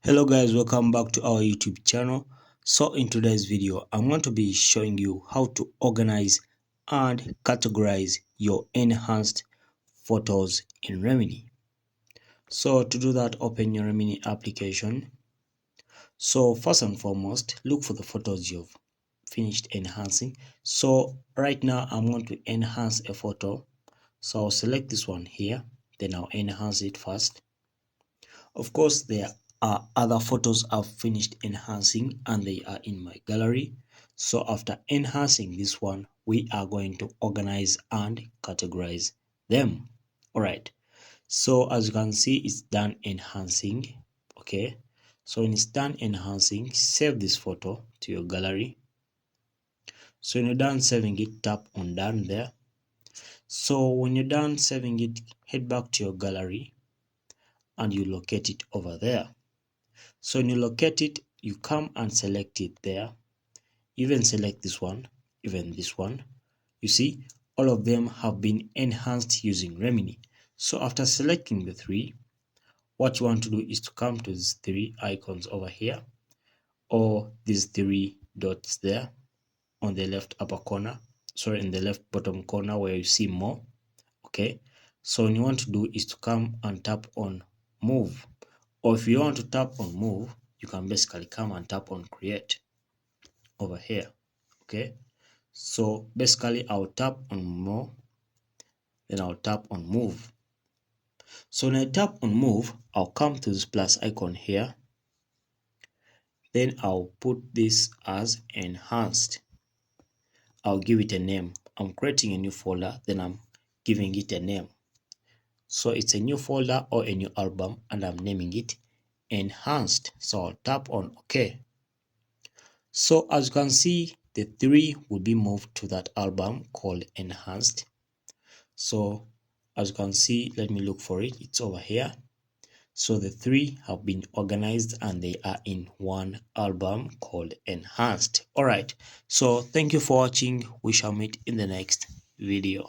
Hello guys, welcome back to our YouTube channel. So in today's video I'm going to be showing you how to organize and categorize your enhanced photos in Remini. So to do that, open your Remini application. So first and foremost, look for the photos you've finished enhancing. So right now I'm going to enhance a photo, so I'll select this one here, then I'll enhance it first. Of course, there are other photos I've finished enhancing and they are in my gallery. So after enhancing this one, we are going to organize and categorize them. All right. So as you can see, it's done enhancing. Okay. So when it's done enhancing, save this photo to your gallery. So when you're done saving it, tap on done there. So when you're done saving it, head back to your gallery and you locate it over there. So when you locate it, you come and select it there. Even select this one, even this one. You see, all of them have been enhanced using Remini. So after selecting the three, what you want to do is to come to these three icons over here, or these three dots there on the left upper corner, sorry, in the left bottom corner where you see more. Okay, so what you want to do is to come and tap on move, or if you want to tap on move, you can basically come and tap on create over here. Okay, so basically I'll tap on more, then I'll tap on move. So when I tap on move, I'll come to this plus icon here, then I'll put this as enhanced. I'll give it a name. I'm creating a new folder, then I'm giving it a name. So it's a new folder or a new album and I'm naming it enhanced. So I'll tap on OK. So as you can see, the three will be moved to that album called enhanced. So as you can see, let me look for it. It's over here. So the three have been organized and they are in one album called enhanced. All right. So thank you for watching. We shall meet in the next video.